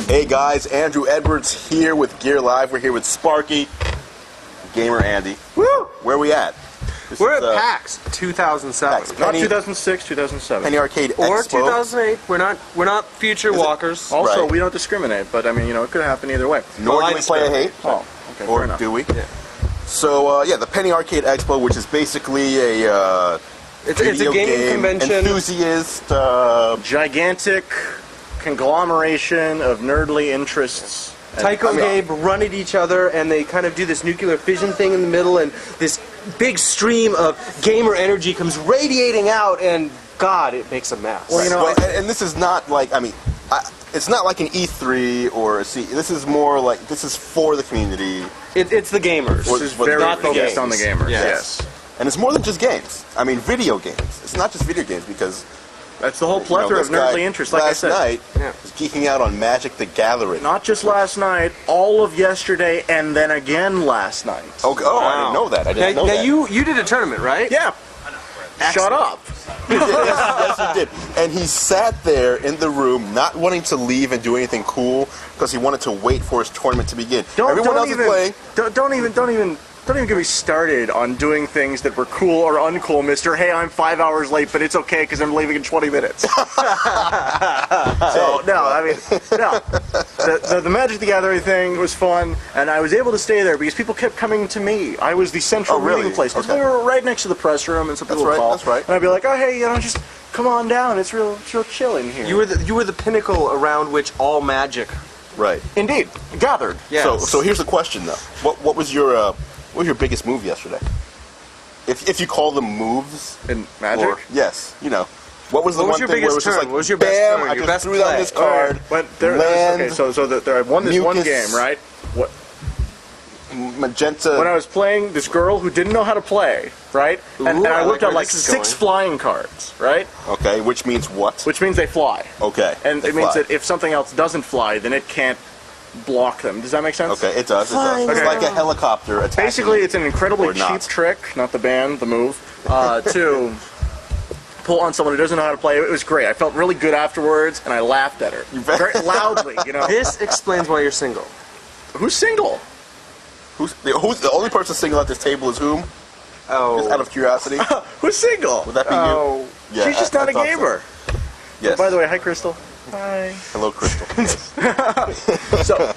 Hey guys, Andru Edwards here with Gear Live. We're here with Sparky, GamerAndy. Woo! Where are we at? We're at PAX 2007. PAX. Not 2006, 2007. Penny Arcade Expo. Or 2008. We're not future walkers. Also, Right. we don't discriminate, but I mean, it could happen either way. Nor Well, do we play a hate. Oh, okay. Or fair enough. do we? Yeah. So, yeah, the Penny Arcade Expo, which is basically a It's a video gaming game convention. enthusiast. Gigantic conglomeration of nerdly interests. Tycho and Gabe run at each other, and they kind of do this nuclear fission thing in the middle, and this big stream of gamer energy comes radiating out, and God, it makes a mess. Well, and this is not like, it's not like an E3 or a C. This is more like, this is for the community. It's the gamers. This is But very not the focused games. on the gamers. Yes. Yes. And it's more than just games. I mean, video games. It's not just video games because That's the whole plethora this of nerdly guy interests, like I said. Last night Yeah. was geeking out on Magic the Gathering. Not just last night, all of yesterday, and then again last night. Oh, I didn't know that. I didn't know now that. you did a tournament, right? Yeah. Shut up. Yes, he did. And he sat there in the room, not wanting to leave and do anything cool, because he wanted to wait for his tournament to begin. Everyone else is playing. Don't even get me started on doing things that were cool or uncool, Mister. Hey, I'm 5 hours late, but it's okay because I'm leaving in 20 minutes. So the Magic the Gathering thing was fun, and I was able to stay there because people kept coming to me. I was the central meeting place because we were right next to the press room, and some people would call. That's right. And I'd be like, oh hey, just come on down. It's real chill in here. You were the pinnacle around which all magic. Right. Indeed gathered. Yes. So here's the question though. What was your biggest move yesterday? If you call them moves In Magic. yes, what was the What was one your thing where it biggest was just turn? like, What was your best bam, turn? I Your just best threw down play? this card. But there, land, okay, so I won this one mucus, game, right? What? magenta. When I was playing this girl who didn't know how to play, right? And Ooh, I I whipped like out where like this is 6 going. flying cards, right? Okay, which means what? Which means they fly. Okay. And they it means fly. that if something else doesn't fly, then it can't block them. Does that make sense? Okay, it does. Flying It's Okay. like a helicopter attacking. Basically, it's an incredibly Or cheap not. trick, not the band, the move, to pull on someone who doesn't know how to play. It was great. I felt really good afterwards, and I laughed at her very loudly. This explains why you're single. Who's single? Who's the only person single at this table is whom? Just out of curiosity. Who's single? Would that be you? Yeah, She's just I not a thought so. gamer. Yes. By the way, hi, Crystal. Hi. Hello, Crystal. So,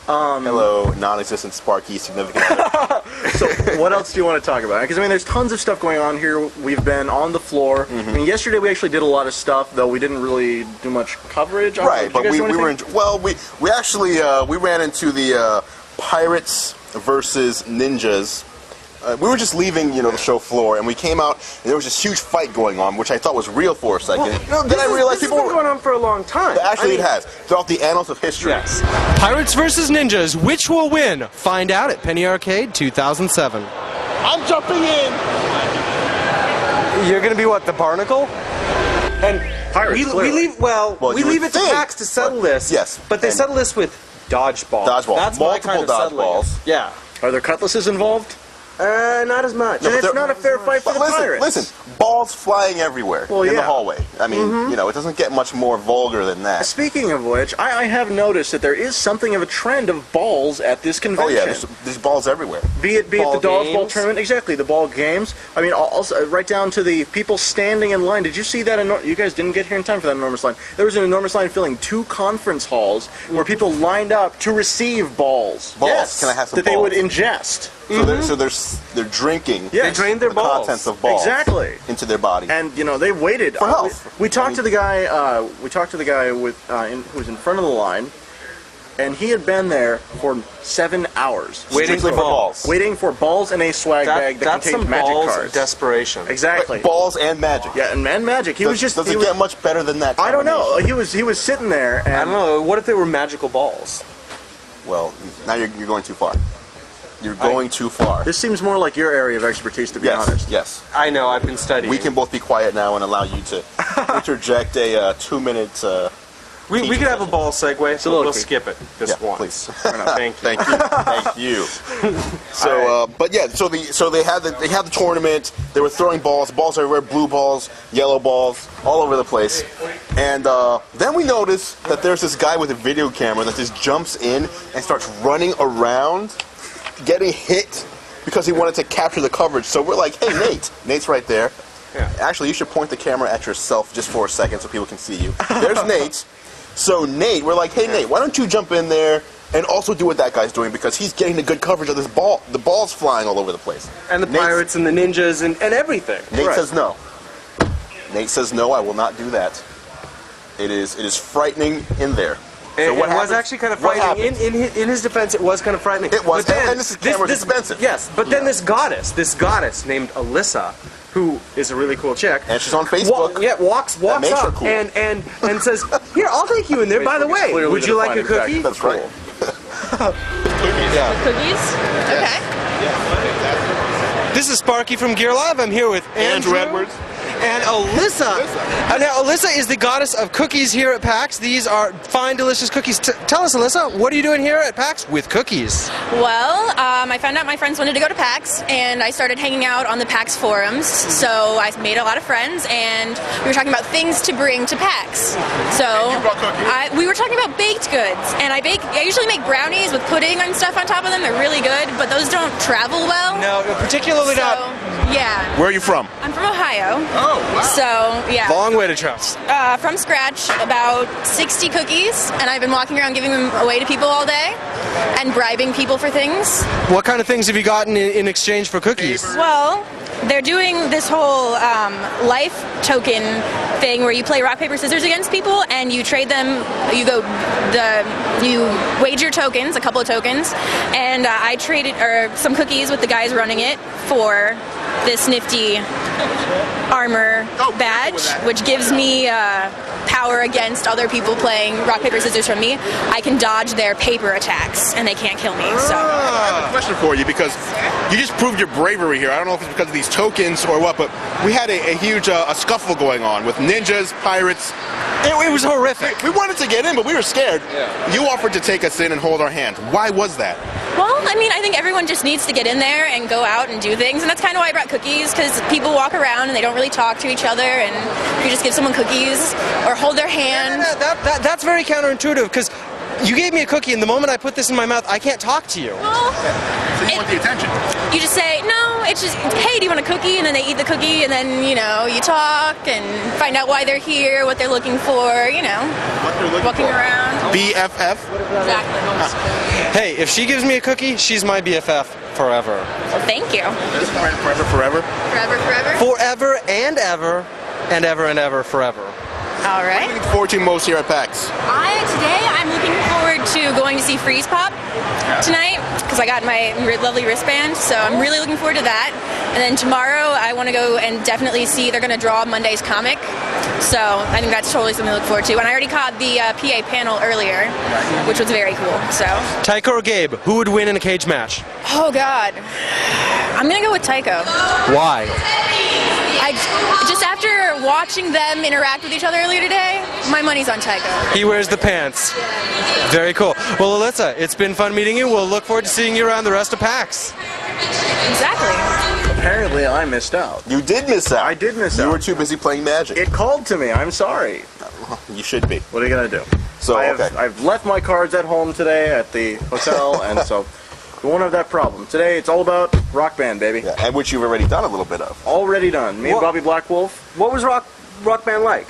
Hello, non-existent Sparky significant other. so what else do you want to talk about? Because, there's tons of stuff going on here. We've been on the floor. Mm-hmm. Yesterday we actually did a lot of stuff, though we didn't really do much coverage on it. Right, Did but you guys we do were anything? we actually we ran into the Pirates versus Ninjas. We were just leaving, the show floor, and we came out, and there was this huge fight going on, which I thought was real for a second. Then I realized this people has been going on for a long time. Actually, it has throughout the annals of history. Yes. Pirates versus Ninjas, which will win? Find out at Penny Arcade 2007. I'm jumping in. You're gonna be what, the barnacle? And Pirates, we clearly. leave. Well, Well, we you leave would it to think, PAX to settle this. yes, but they and- settle this with dodgeball. Dodgeball. That's my Multiple kind of settling it. dodgeballs. Yeah. Are there cutlasses involved? Not as much. Then it's not a fair fight for But the Pirates. listen, balls flying everywhere in the yeah. hallway. I mean, it doesn't get much more vulgar than that. Speaking of which, I have noticed that there is something of a trend of balls at this Oh convention. yeah, there's balls everywhere. Be it the Ball dodgeball games? tournament, exactly, the ball games. Also right down to the people standing in line. Did you see that? You guys didn't get here in time for that enormous line. There was an enormous line filling 2 conference halls where people lined up to receive balls. Balls. Yes, Can I have some that they balls? would ingest. So they're drinking. Yes. They drained their the balls. contents of balls Exactly. into their body. And they waited For health. We talked to the guy. We talked to the guy who was in front of the line, and he had been there for 7 hours Waiting Strictly for balls. waiting for balls in a swag bag that That's contained some magic balls cards. desperation. Exactly. Balls and magic. Yeah, and magic. He was just. Does he it was- get much better than that? I don't know. combination? He was sitting there, and I don't know. What if they were magical balls? Well, now you're going too far. You're going too far. This seems more like your area of expertise, to be honest. Yes. I know. I've been studying. We can both be quiet now and allow you to interject a 2-minute We could have a ball segue, so we'll Soliloquy. skip it just Yeah, once. please. Thank you. Thank you. Thank you. So, but yeah, so they had the tournament. They were throwing balls everywhere, blue balls, yellow balls, all over the place. And then we noticed that there's this guy with a video camera that just jumps in and starts running around, getting hit because he wanted to capture the coverage. So we're like, hey, Nate. Nate's right there. Yeah. Actually, you should point the camera at yourself just for a second so people can see you. There's Nate. So Nate, we're like, hey Nate, why don't you jump in there and also do what that guy's doing because he's getting the good coverage of this ball. The ball's flying all over the place. And the Nate's- pirates and the ninjas and everything. Nate Right. says no. Nate says no, I will not do that. It is frightening in there. It was happens? actually kind of What frightening. happens? In his defense, it was kind of frightening. It was, But then, and this camera's expensive. Yes, but then this goddess named Alyssa, who is a really cool chick. And she's on Facebook. Walks makes her up cool. and says, "Here, I'll take you in there. By the Facebook is way, clearly would the you like a defining cookie?" factor. That's right. Cookies? Okay. This is Sparky from Gear Live. I'm here with Andru Edwards. and Alyssa. Now, Alyssa is the goddess of cookies here at PAX. These are fine, delicious cookies. Tell us, Alyssa, what are you doing here at PAX with cookies? Well, I found out my friends wanted to go to PAX, and I started hanging out on the PAX forums. So I made a lot of friends, and we were talking about things to bring to PAX. So you brought cookies? we were talking about baked goods, and I usually make brownies with pudding and stuff on top of them. They're really good, but those don't travel well. No, particularly So, not. yeah. Where are you from? I'm from Ohio. Oh, wow. So, yeah. Long way to travel. From scratch, about 60 cookies, and I've been walking around giving them away to people all day and bribing people for things. What kind of things have you gotten in exchange for cookies? Well, they're doing this whole life token thing where you play rock, paper, scissors against people and you trade them, you wager tokens, a couple of tokens, and I traded some cookies with the guys running it for this nifty armor badge, which gives me power against other people playing rock, paper, scissors from me. I can dodge their paper attacks and they can't kill me. So I have a question for you because you just proved your bravery here. I don't know if it's because of these tokens or what, but we had a huge a scuffle going on with ninjas, pirates. It was horrific. We wanted to get in, but we were scared. Yeah. You offered to take us in and hold our hand. Why was that? well, I mean, I think everyone just needs to get in there and go out and do things, and that's kind of why I brought cookies, because people walk around and they don't really talk to each other, and if you just give someone cookies or hold their hand. That's very counterintuitive because you gave me a cookie and the moment I put this in my mouth, I can't talk to you. Well, So you want the attention. you just say, no, it's just, hey, do you want a cookie? And then they eat the cookie, and then, you talk and find out why they're here, what they're looking for, What they're looking walking for. around. BFF. Exactly. Hey, if she gives me a cookie, she's my BFF forever. Well, thank you. Forever, forever. Forever, forever. Forever and ever and ever and ever forever. All right. What are you looking forward to most here at PAX? Today I'm looking forward to going to see Freeze Pop tonight because I got my lovely wristband, so I'm really looking forward to that. And then tomorrow I want to go and definitely see, they're going to draw Monday's comic, so I think that's totally something to look forward to. And I already caught the PA panel earlier, which was very cool. So, Tycho or Gabe, who would win in a cage match? oh god, I'm going to go with Tycho. Why? Just after watching them interact with each other earlier today, my money's on Tycho. He wears the pants. Very cool. Well, Alyssa, it's been fun meeting you. We'll look forward to seeing you around the rest of PAX. Exactly. Apparently, I missed out. You did miss out. I did miss You out. were too busy playing Magic. It called to me. I'm sorry. You should be. What are you gonna do? So, okay. I've left my cards at home today at the hotel, and so we won't have that problem. Today, it's all about Rock Band, baby. Yeah, and which you've already done a little bit of. Already done. Me and What- Bobby Black Wolf. What was Rock Band like?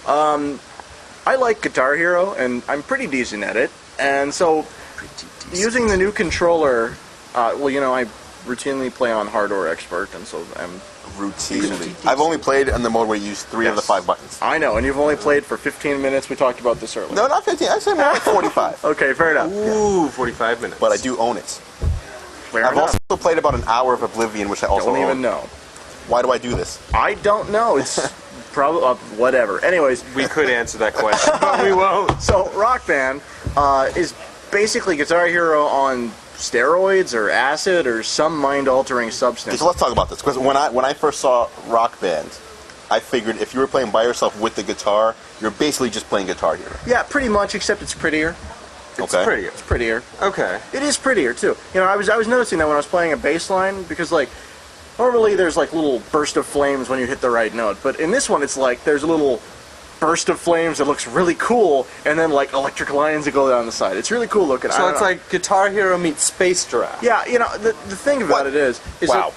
I like Guitar Hero, and I'm pretty decent at it. And so, using the new controller, I routinely play on Hardware Expert, and so I'm. Routinely. I've only played in the mode where you use 3 of the 5 buttons. I know, and you've only played for 15 minutes. We talked about this earlier. No, not 15. I say more like 45. Okay, fair enough. Ooh, 45 minutes. But I do own it. Fair I've enough. also played about an hour of Oblivion, which I also Don't own. even know. Why do I do this? I don't know. It's probably whatever. Anyways, We could answer that question, but we won't. so Rock Band is basically Guitar Hero on steroids or acid or some mind-altering substance. So let's talk about this, because when I first saw Rock Band, I figured if you were playing by yourself with the guitar, you're basically just playing Guitar Hero. Yeah, pretty much, except it's prettier. It's prettier. It's prettier. Okay. It is prettier too. You know, I was noticing that when I was playing a bass line, because like normally there's like little burst of flames when you hit the right note, but in this one it's like there's a little burst of flames that looks really cool, and then like electric lines that go down the side. It's really cool looking. So it's like Guitar Hero meets Space Giraffe. Yeah, you know, the thing about it is wow. that,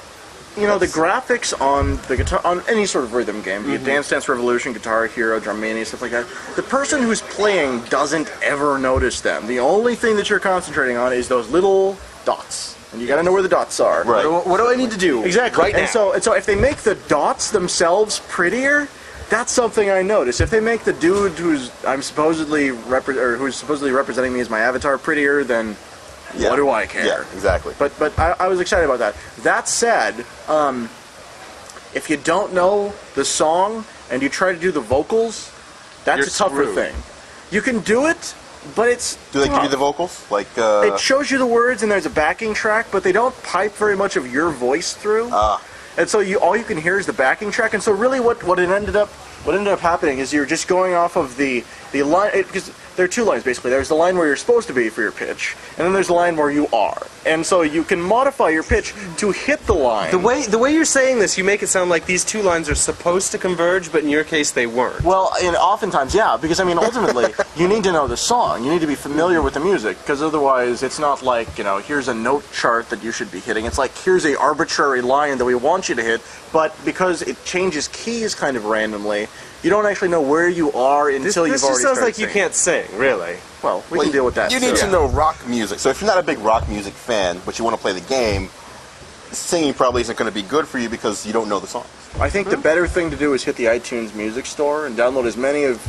you know, the graphics on the guitar, on any sort of rhythm game, be it Dance Dance Revolution, Guitar Hero, Drum Mania, stuff like that, the person who's playing doesn't ever notice them. The only thing that you're concentrating on is those little dots. And you gotta know where the dots are. Right. What do I need to do? Exactly. Right now. And so if they make the dots themselves prettier, that's something I notice. If they make the dude who's supposedly representing me as my avatar prettier, then what do I care? Yeah, exactly. But I was excited about that. That said, if you don't know the song and you try to do the vocals, that's You're a tougher screwed. thing. You can do it, but it's Do they give you tough. the vocals? Like, It shows you the words and there's a backing track, but they don't pipe very much of your voice through. And so all you can hear is the backing track. And so really what ended up happening is you're just going off of the line, because there are two lines basically. There's the line where you're supposed to be for your pitch, and then there's the line where you are. And so you can modify your pitch to hit the line. The way you're saying this, you make it sound like these two lines are supposed to converge, but in your case they weren't. Well, and oftentimes, yeah, because I mean, ultimately, you need to know the song. You need to be familiar with the music, because otherwise, it's not like, you know, here's a note chart that you should be hitting. It's like, here's a arbitrary line that we want you to hit, but because it changes keys kind of randomly, you don't actually know where you are until This you've just already sounds started like you singing. can't sing, really. Well, we can deal with that. You need too. to know rock music. So if you're not a big rock music fan, but you want to play the game, singing probably isn't going to be good for you because you don't know the songs. I think the better thing to do is hit the iTunes Music Store and download as many of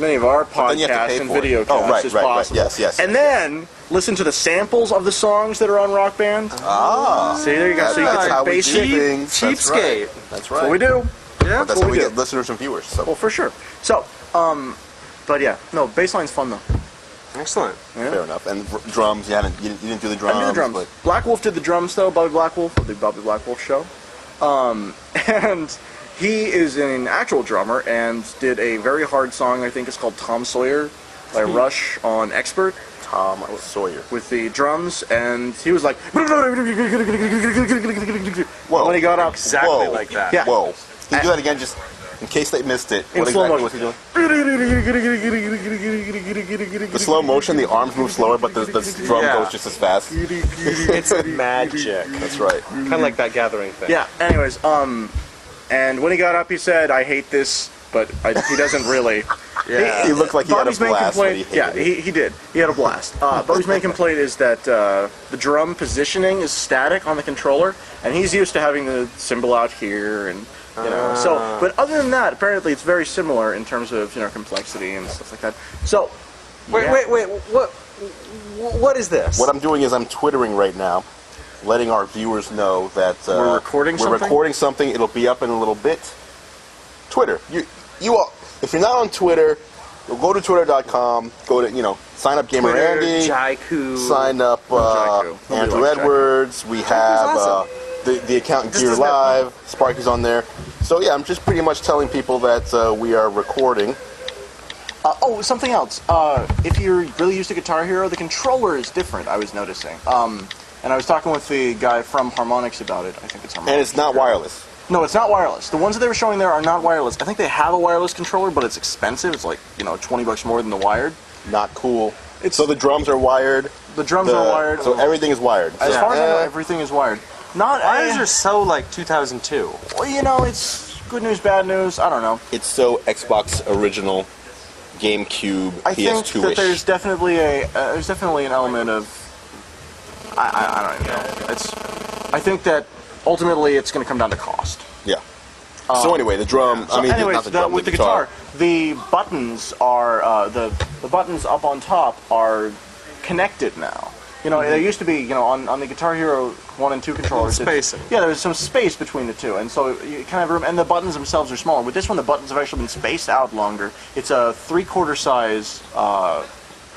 our then you have to podcasts pay and for it. video Oh, casts right, as right, right. possible. Yes. And then listen to the samples of the songs that are on Rock Band. See, there you go. So you get That's some how we do basic. things. That's right. Cheapskate. That's That's what right. we do. Yeah. That's what how we we do. get listeners and viewers. So Well, for sure. So, but yeah, no, bassline's fun though. Excellent. Yeah. fair enough. And drums, you didn't do the drums. I do the drums. But Black Wolf did the drums though. Bobby Black Wolf of the Bobby Black Wolf Show, and he is an actual drummer and did a very hard song. I think it's called Tom Sawyer by Rush on Expert Tom Sawyer. with the drums, and he was like, Whoa. when he got up, Exactly Whoa. like that. Yeah. Whoa. Can you do that again, just in case they missed it? In What slow exactly motion. was he doing? The slow motion, the arms move slower, but the drum Yeah. goes just as fast. It's magic. That's right. Kind of like that gathering thing. Yeah. Anyways, and when he got up, he said, "I hate this," but he doesn't really. Yeah. He looked like he had a Bobby's main blast, but he complaint, hated it. he did. He had a blast. Bobby's main complaint is that the drum positioning is static on the controller, and he's used to having the cymbal out here, and you know. So, but other than that, apparently it's very similar in terms of complexity and stuff like that. So, Wait. What is this? What I'm doing is I'm twittering right now, letting our viewers know that We're recording something? We're recording something. It'll be up in a little bit. Twitter. You all, if you're not on Twitter, go to twitter.com. Go to sign up GamerAndy. Jaiku. Sign up Jaiku. Nobody Andru likes Jaiku. Edwards. We have awesome. the account Just Gear doesn't have- Live. Sparky's on there. So yeah, I'm just pretty much telling people that we are recording. something else. If you're really used to Guitar Hero, the controller is different. I was noticing. And I was talking with the guy from Harmonix about it. I think it's Harmonix. And it's not wireless. No, it's not wireless. The ones that they were showing there are not wireless. I think they have a wireless controller, but it's expensive. It's like, $20 more than the wired. Not cool. So the drums are wired. The drums are wired. So everything is wired. As far as I know, everything is wired. Not Wires are so like 2002. well, it's good news, bad news. I don't know. It's so Xbox original, GameCube, I think PS2-ish. that there's definitely an element of I don't even know. I think that ultimately it's going to come down to cost. Yeah. So anyway, the drum. So I mean, anyways, not the drum. with the guitar, the buttons are the buttons up on top are connected now. There used to be, on the Guitar Hero 1 and 2 controllers. Spacing. Yeah, there was some space between the two, and so you kind of room. And the buttons themselves are smaller. With this one, the buttons have actually been spaced out longer. It's a 3/4 size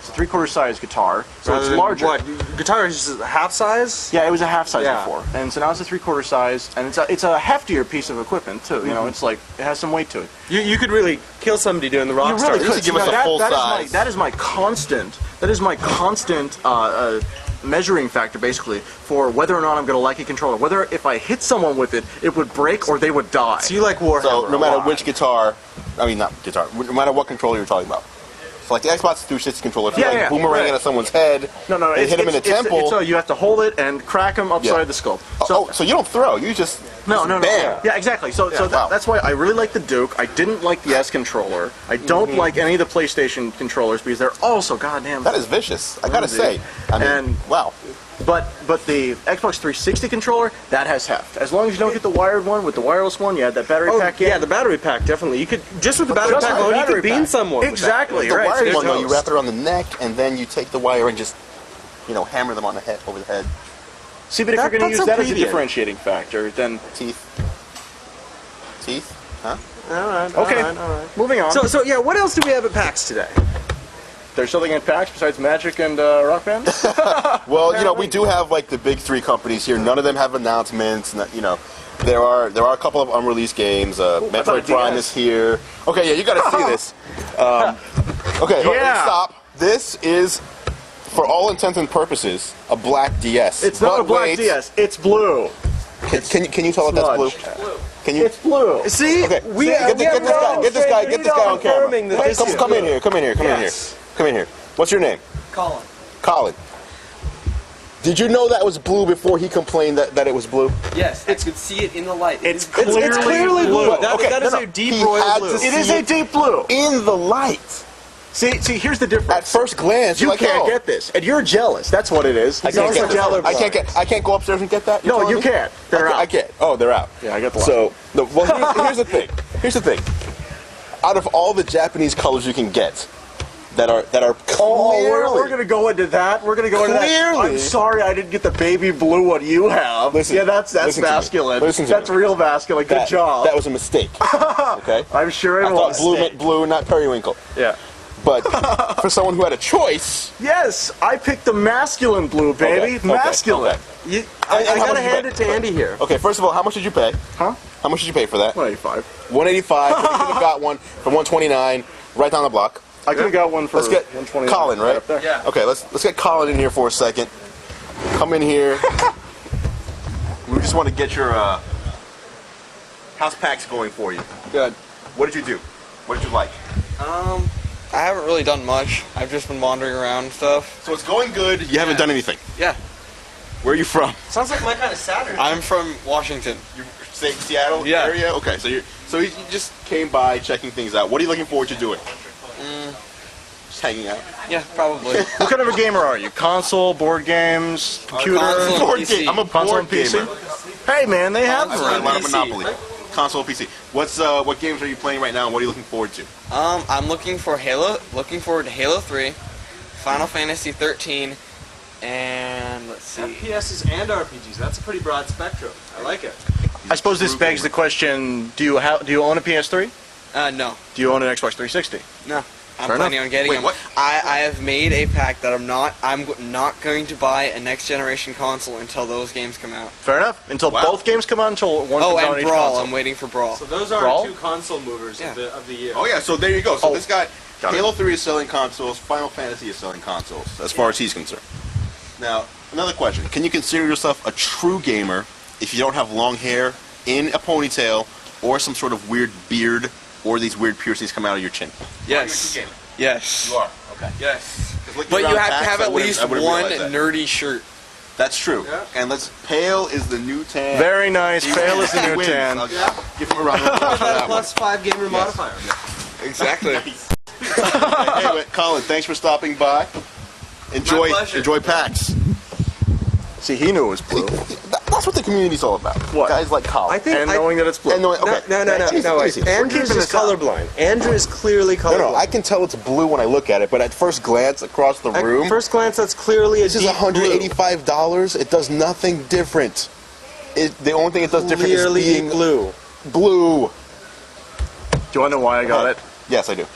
It's a 3/4 size guitar, so Rather it's than larger. What? Guitar is just half size? Yeah, it was a half size Yeah. before, and so now it's a 3/4 size, and it's a heftier piece of equipment too. You know, it's like it has some weight to it. You could really kill somebody doing the rock You star. really could give us a full size. That is my constant. That is my constant measuring factor, basically, for whether or not I'm going to like a controller. Whether if I hit someone with it, it would break or they would die. So you like Warhammer? So no a matter lot. which guitar, I mean not guitar, no matter what controller you're talking about. So like the Xbox 360 controller, if you Yeah, like yeah, boomerang right. at someone's head, No, and hit him in the temple. So you have to hold it and crack him upside Yeah. the skull. So you don't throw, you just No. bam. Yeah, exactly. So wow. that's why I really like the Duke. I didn't like the S controller. I don't like any of the PlayStation controllers because they're all so goddamn. That is vicious. I gotta say. I mean, And- wow. But the Xbox 360 controller, that has heft. As long as you don't get the wired one, with the wireless one, you had that battery Oh, pack in. yeah, the battery pack, definitely. You could, just with the battery Just pack with the alone, you battery could beam pack. someone. with that. Exactly, The right. wired Good one though, you toast. wrap it around the neck and then you take the wire and just, hammer them on the head, over the head. See, but if you're going to That's use so that as a plebeian. differentiating factor, then Teeth. Teeth? Huh? All right, okay. all right. Moving on. So yeah, what else do we have at PAX today? There's something in PAX besides Magic and Rock Band? Well, we do have like the big three companies here. None of them have announcements. There are a couple of unreleased games. Metroid Prime is here. Okay, yeah, you got to see this. Okay, Yeah. stop. This is, for all intents and purposes, a black DS. It's not But a black wait, DS. It's blue. Can you tell it that's blue? Smudged. Can you? It's blue. See, Okay, we get this guy on confirming camera. that this is Come in blue. here. Come in here. Yes. Come in here. What's your name? Colin. Colin. Did you know that was blue before he complained that it was blue? Yes, I could see it in the light. It's It's clearly blue. That is no, a deep he royal had blue. to It is see a deep blue. in the light. See, here's the difference. At first glance, you you're like, can't oh, get this, and you're jealous. That's what it is. I can't He's get also this. colorblind. I can't go upstairs and get that. You're No, telling you me? can't. They're out. I can't. Oh, they're out. Yeah, I got the So, here's the thing. Here's the thing. Out of all the Japanese colors you can get, that are Oh, clearly, we're gonna go into that. We're gonna go into that. Clearly. I'm sorry, I didn't get the baby blue one you have. Listen, yeah, that's listen to me. masculine. Listen to That's me. real masculine. Good job. That was a mistake. Okay. I'm sure it I thought was. blue meant blue, not periwinkle. Yeah. But for someone who had a choice, Yes, I picked the masculine blue, baby. Okay, Masculine. okay. I And how much gotta did you hand pay? it to Andy here. Okay, first of all, how much did you pay? Huh? How much did you pay for that? 185. 185. You could have got one for 129, right down the block. I could have got one for Let's get 120. Colin, right? Up there. Yeah. Okay, let's get Colin in here for a second. Come in here. We just want to get your how's PAX going for you? Good. What did you do? What did you like? I haven't really done much. I've just been wandering around and stuff. So it's going good. You haven't done anything. Yeah. Where are you from? Sounds like my kind of Saturday. I'm from Washington. You say Seattle Yeah. area? Okay, so you just came by checking things out. What are you looking forward to doing? Just hanging out. Yeah, probably. What kind of a gamer are you? Console, board games, computer? console. Board PC. game. I'm a Console board and PC? gamer. Hey man, they have I them. play a lot of PC. Monopoly. Console, PC. What games are you playing right now, and what are you looking forward to? I'm looking forward to Halo 3, Final Fantasy 13, and let's see. FPSs and RPGs. That's a pretty broad spectrum. I like it. I suppose this begs the question: do you own a PS3? No. Do you own an Xbox 360? No. I'm Fair planning on getting Wait, them. what? I have made a pact that I'm not going to buy a next generation console until those games come out. Fair enough. Until Wow. both games come out, until one Oh, comes out on and each Brawl. console. I'm waiting for Brawl. So those are Brawl? our two console movers Yeah. of the year. Oh yeah, so there you go. So Oh. this guy, Got it. Halo 3 is selling consoles. Final Fantasy is selling consoles, as far as he's concerned. Now, another question: can you consider yourself a true gamer if you don't have long hair, in a ponytail, or some sort of weird beard, or these weird piercings come out of your chin? Yes. Are you a true gamer? Yes. You are. Okay. Yes. 'Cause looking But you around have to PAX, have I at wouldn't- least I wouldn't one realize that. nerdy shirt. That's true. Yeah. And pale is the new tan. Very nice. Pale is the new Wins. tan. I'll give him a round of applause for that one. +5 gamer modifier. Exactly. Anyway, Colin, thanks for stopping by. Enjoy pleasure. PAX. See, he knew it was blue. That's what the community's all about. What? Guys like Colin. I think And knowing that it's blue. And knowing, okay. No, wait. Easy. Andrew's keeping just this up. colorblind. Andrew is clearly colorblind. No, I can tell it's blue when I look at it, but at first glance across the At room, first glance, that's clearly a this is deep $185. It does nothing different. The only thing it does blue. different is Clearly being blue. blue. Do you want to know why I got it? Yes, I do.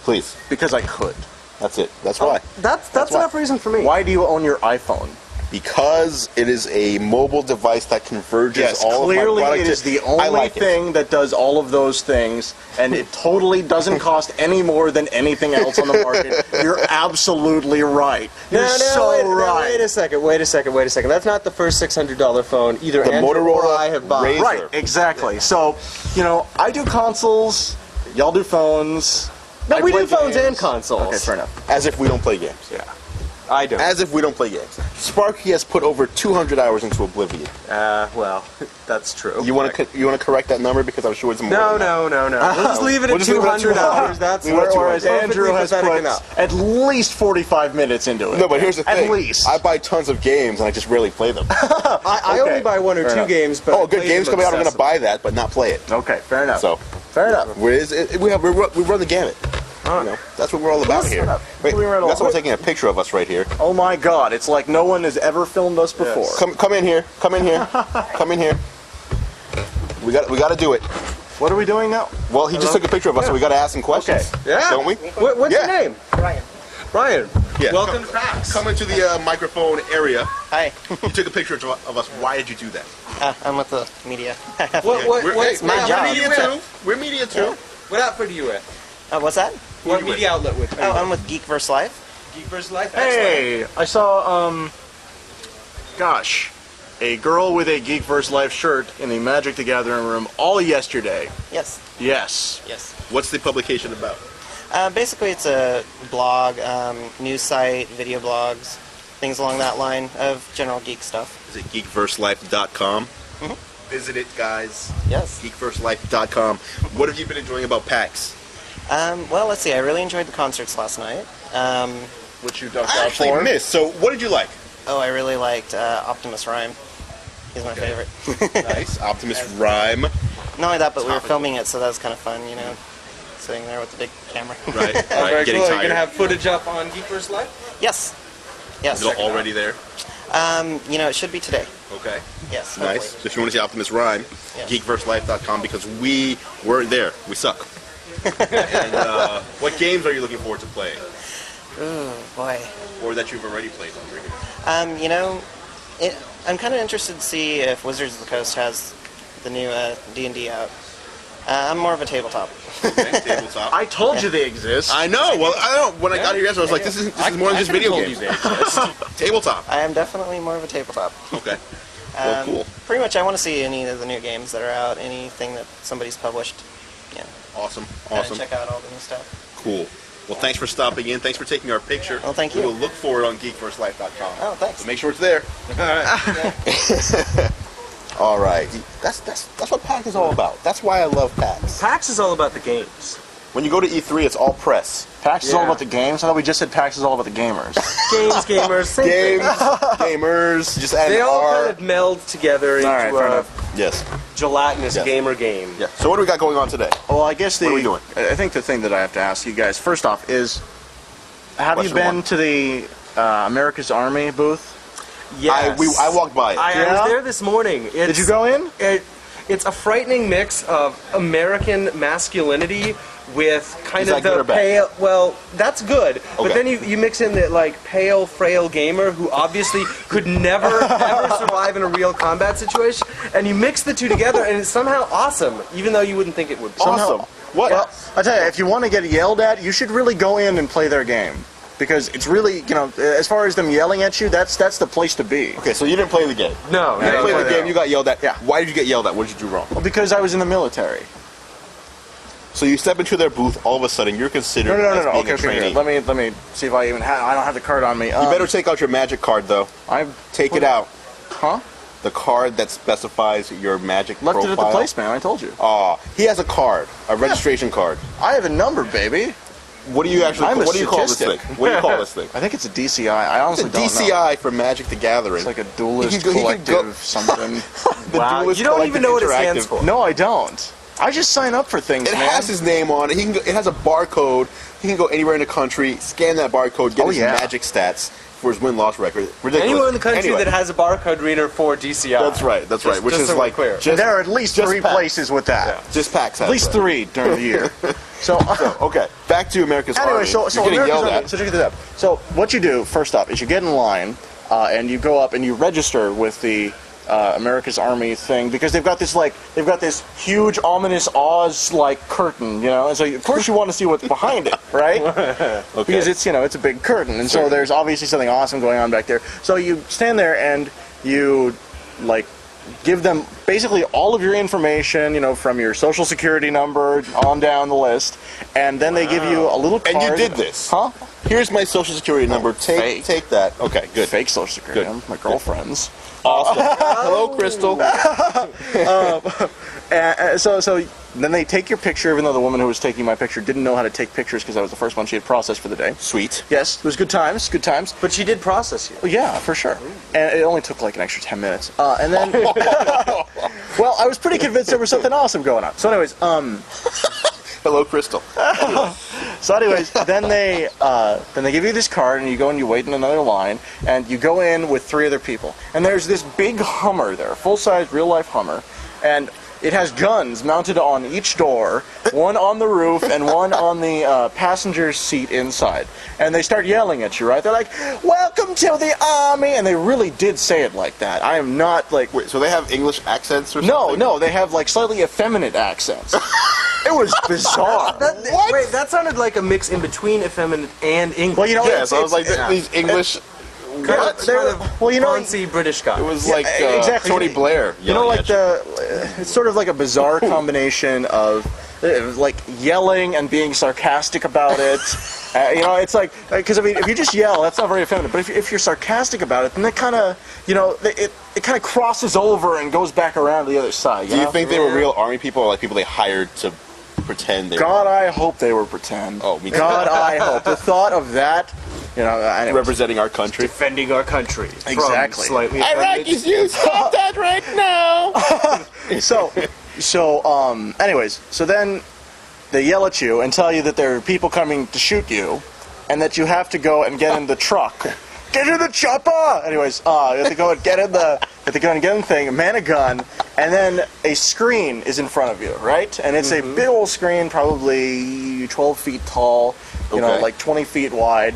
Please. Because I could. That's it. That's why. That's why. enough reason for me. Why do you own your iPhone? Because it is a mobile device that converges all of my clearly product. it is the only thing that does all of those things, and it totally doesn't cost any more than anything else on the market. You're absolutely right. You're Wait a second. That's not the first $600 phone either The Andrew or Motorola I have bought. Razr. Right, exactly. So, I do consoles, y'all do phones. No, I we play do phones games. and consoles. Okay, fair enough. As if we don't play games. Yeah. I don't. As if we don't play games. Sparky has put over 200 hours into Oblivion. Well, that's true. You want to correct that number because I'm sure it's more. No. than that. We'll just leave it We'll at just leave it at $200. That's Whereas perfectly Andrew has pathetic put enough. at least 45 minutes into it. No, but here's the thing. At least. I buy tons of games and I just rarely play them. I only buy one or Fair two enough. games, but Oh, I good play games them coming out. I'm going to obsessively. buy that, but not play it. Okay, fair enough. So, fair enough. we run the gamut. That's what we're all about here. Wait, We run all- that's why we're taking a picture of us right here. Oh my God! It's like no one has ever filmed us before. Come in here. Come in here. Come in here. We got to do it. What are we doing now? Well, he just took a picture of us, so we got to ask him questions. Okay. Yeah. Don't we? What's your name? Brian. Yeah. Welcome to PAX. Come into the microphone area. Hi, You took a picture of us. Why did you do that? I'm with the media. What's my job? We're media too. We're media too. What outfit are you with? What's that? What media outlet with? Oh, I'm with Geek vs. Life. Geek vs. Life. Hey, I saw a girl with a Geek vs. Life shirt in the Magic the Gathering room all yesterday. Yes. Yes. Yes. What's the publication about? Basically, it's a blog, news site, video blogs, things along that line of general geek stuff. Is it geekverselife.com? Mhm. Visit it, guys. Yes. Geekverselife.com. What have you been enjoying about PAX? Well, let's see. I really enjoyed the concerts last night. Which you ducked I out actually for. missed. So, what did you like? Oh, I really liked Optimus Rhyme. He's my favorite. Nice. Optimus Rhyme. Not only that, but we were filming it, so that was kind of fun, sitting there with the big camera. Right. Very Getting cool. Are you tired. gonna have footage up on Geek vs. Life? Yes. Yes. Is it already there? It should be today. Okay. Yes. Nice. hopefully. So if you want to see Optimus Rhyme, Yes. geekverselife.com, because we weren't there. We suck. And what games are you looking forward to playing? Ooh, boy. Or that you've already played? I'm kind of interested to see if Wizards of the Coast has the new D&D out. I'm more of a tabletop. Okay, tabletop. I told you they exist. I know. Well, I don't know. When I got here yesterday, I was like, this is more than just video told games. you they Tabletop. I am definitely more of a tabletop. Okay. Well, cool. Pretty much, I want to see any of the new games that are out, anything that somebody's published. Yeah. Awesome. Kinda Awesome. check out all the new stuff. Cool. Well, thanks for stopping in. Thanks for taking our picture. Oh, thank We you. will look for it on geekverselife.com. Oh, thanks. So make sure it's there. All right. That's what PAX is all about. That's why I love PAX. PAX is all about the games. When you go to E3, it's all press. PAX is all Yeah. about the games. I thought we just said PAX is all about the gamers. Games, gamers, same Games, thing. gamers, just add They an all R. kind of meld together into right, fair a enough. Yes. gelatinous Yes. gamer game. Yeah. So what do we got going on today? Well, I guess What are we doing? I think the thing that I have to ask you guys first off is, have Question you been one. to the America's Army booth? Yes. I walked by it. I Yeah? was there this morning. Did you go in? It's a frightening mix of American masculinity with kind Is of that good the or bad? pale. Well, that's good. But Okay. then you mix in the pale, frail gamer who obviously could never ever survive in a real combat situation, and you mix the two together, and it's somehow awesome, even though you wouldn't think it would be. Awesome. What? Well, I tell you, if you want to get yelled at, you should really go in and play their game. Because it's really, as far as them yelling at you, that's the place to be. Okay, so you didn't play the game. No, You didn't no, play no, the no. game. You got yelled at. Yeah. Why did you get yelled at? What did you do wrong? Well, because I was in the military. So you step into their booth. All of a sudden, you're considered as being Okay, a okay. trainee. Let me see if I even have. I don't have the card on me. You better take out your magic card, though. I've Take it out. Huh? The card that specifies your magic Left profile. it at the place, man. I told you. He has a card, a registration card. I have a number, baby. What do you actually? I'm a What do you call this thing? statistic. What do you call this thing? I think it's a DCI. I It's honestly a don't know. DCI for Magic the Gathering. It's like a duelist He can go- collective something. The Wow, Duelist you don't even Collective know what it stands Interactive. for. No, I don't. I just sign up for things, It man. has his name on it. He can go, it has a barcode. He can go anywhere in the country, scan that barcode, get his magic stats for his win-loss record. Ridiculous. Anywhere in the country that has a barcode reader for DCI. That's right. That's right. Which is like clear. There are at least 3 PAX. places with that. Yeah. Just PAX. At least 3 during the year. So okay, back to America's Army. Anyway, so You're getting America's yelled Army. at. So check this out. So what you do first up is you get in line and you go up and you register with the America's Army thing, because they've got this huge ominous Oz like curtain, and so of course you want to see what's behind it, right? Okay. Because it's it's a big curtain, and so there's obviously something awesome going on back there. So you stand there and you give them basically all of your information, from your social security number on down the list, and then they give you a little card. And you did this, huh? Here's my social security number. Take that. Okay, good. Fake social security number. My girlfriend's. Awesome. Hello, Crystal. So then they take your picture, even though the woman who was taking my picture didn't know how to take pictures because that was the first one she had processed for the day. Sweet. Yes, it was good times. But she did process you. Well, yeah, for sure. And it only took like an extra 10 minutes. And then, well, I was pretty convinced there was something awesome going on. So anyways, Hello, Crystal. So anyways, then they give you this card, and you go and you wait in another line, and you go in with 3 other people. And there's this big Hummer there, full-size, real-life Hummer, and it has guns mounted on each door, one on the roof and one on the passenger seat inside. And they start yelling at you, right? They're like, "Welcome to the Army!" And they really did say it like that. I am not like... Wait, so they have English accents or something? No, they have slightly effeminate accents. It was bizarre. What? Wait, that sounded like a mix in between effeminate and English. Well, yes, I was like, these English... Fancy British guy. It was like exactly. Tony Blair. It's sort of like a bizarre combination of yelling and being sarcastic about it. It's like, because I mean, if you just yell, that's not very effeminate. But if you're sarcastic about it, then it kind of, it kind of crosses over and goes back around to the other side. Do you think they were real army people, or like people they hired to pretend they were? God, I hope they were pretend. Oh, me too. God, I hope. The thought of that. Anyways. Representing our country. Defending our country. Exactly. Slightly Iraqis, you stop that right now! Anyways, so then they yell at you and tell you that there are people coming to shoot you, and that you have to go and get in the truck. Get in the chopper! Anyways, you have to go and get in the thing, man a gun, and then a screen is in front of you, right? And it's a big old screen, probably 12 feet tall, like 20 feet wide.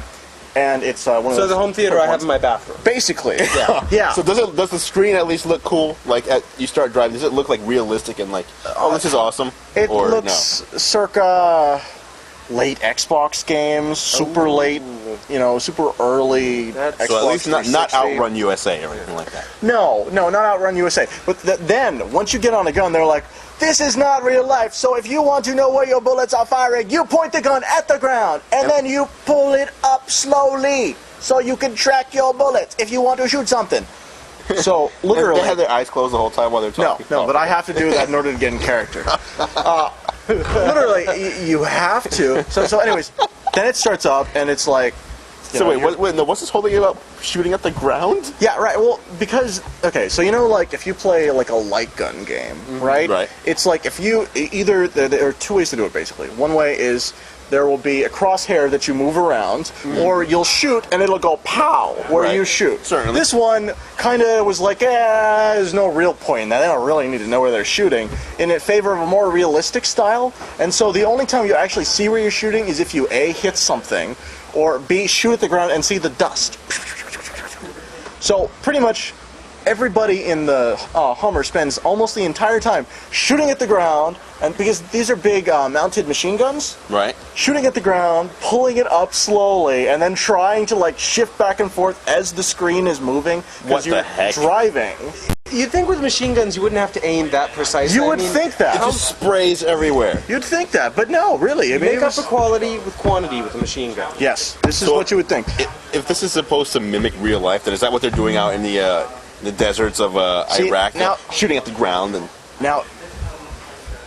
And it's one of those... So the home theater I have in my bathroom. Basically, yeah. So does the screen at least look cool? Like, you start driving, does it look like realistic and like, oh, this is awesome? It or looks circa late Xbox games, super late, super early Xbox. So at least not 360. Outrun USA or anything like that. No, not Outrun USA. But then, once you get on the gun, they're like, this is not real life, so if you want to know where your bullets are firing, you point the gun at the ground, and then you pull it up slowly, so you can track your bullets if you want to shoot something. So, literally... They have their eyes closed the whole time while they're talking? No, but I have to do that in order to get in character. Literally, you have to. So anyways, then it starts up, and it's like... So what's this whole thing about shooting at the ground? Yeah, right. Well, because so if you play like a light gun game, right? Right. It's like if you there are 2 ways to do it basically. One way is there will be a crosshair that you move around, or you'll shoot and it'll go pow where you shoot. Certainly. This one kind of was like, there's no real point in that. They don't really need to know where they're shooting. In favor of a more realistic style, and so the only time you actually see where you're shooting is if you A, hit something, or B, shoot at the ground and see the dust. So pretty much everybody in the Hummer spends almost the entire time shooting at the ground, and because these are big mounted machine guns, right? Shooting at the ground, pulling it up slowly, and then trying to shift back and forth as the screen is moving. What the heck? Driving. You'd think with machine guns you wouldn't have to aim that precisely. You would think that. It just sprays everywhere. You'd think that, but no, really. You make up for quality with quantity with a machine gun. Yes, this is what you would think. If this is supposed to mimic real life, then is that what they're doing out in the deserts of Iraq? Now, shooting at the ground and... Now,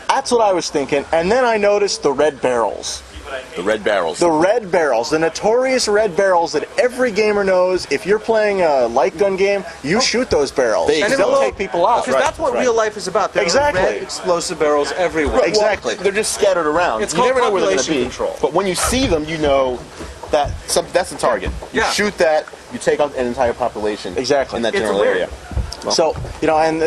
that's what I was thinking, and then I noticed the red barrels. The red barrels. The red barrels, the notorious red barrels that every gamer knows. If you're playing a light gun game, you shoot those barrels. They'll take people out. Because that's what real life is about. There are red explosive barrels everywhere. Exactly. Well, they're just scattered around. It's you called never know where they're going to be. control. But when you see them, you know that that's the target. You shoot that, you take out an entire population. Exactly. In that general area. Well. So, you know, and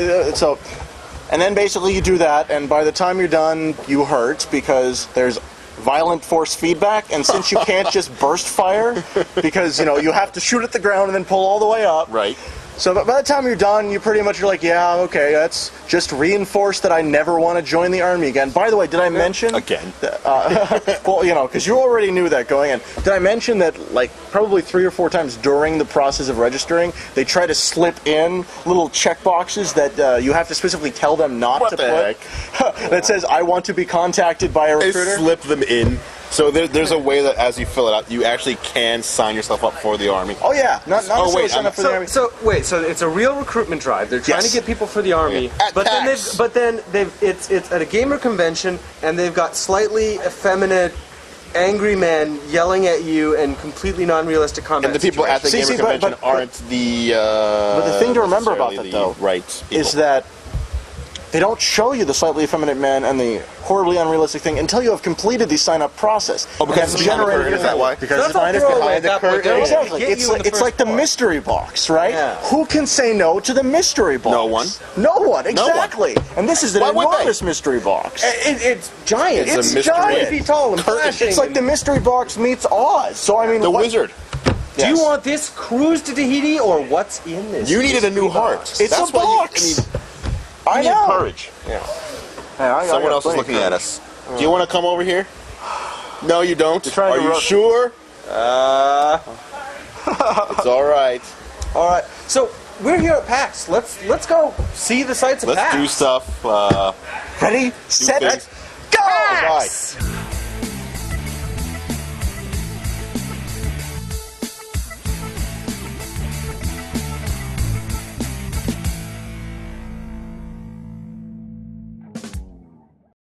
then basically you do that, and by the time you're done, you hurt because there's violent force feedback, and since you can't just burst fire, because, you know, you have to shoot at the ground and then pull all the way up. Right. So by the time you're done, you pretty much are like, yeah, okay, that's just reinforced that I never want to join the army again. By the way, did I mention... Again. Well, you know, because you already knew that going in. Did I mention that, like, probably 3 or 4 times during the process of registering, they try to slip in little check boxes that you have to specifically tell them not to put? That says, I want to be contacted by a recruiter. They slip them in. So there's a way that as you fill it out, you actually can sign yourself up for the army. Oh yeah, not sign up for the army. So it's a real recruitment drive. They're trying to get people for the army. Yeah. But then it's at a gamer convention, and they've got slightly effeminate, angry men yelling at you and completely non-realistic combat. And the people at the gamer convention aren't the. But the thing to remember about that though, is that they don't show you the slightly effeminate men and the horribly unrealistic thing until you have completed the sign-up process. Oh, because it's generated. Is that why? Because it's behind the curtain. Exactly. It's like the mystery box, right? Yeah. Who can say no to the mystery box? No one. No one. Exactly. No one. And this is an enormous mystery box. It's giant. It's a giant. 8 feet tall and flashing. It's like the mystery box meets Oz. So I mean, the wizard. Do you want this cruise to Tahiti or what's in this? You needed a new heart. It's a box. I need courage. Yeah. Someone else is looking at us. Do you want to come over here? No, you don't. Are you sure? It's all right. All right. So we're here at PAX. Let's go see the sights of PAX. Let's do stuff. Ready, set, go! PAX.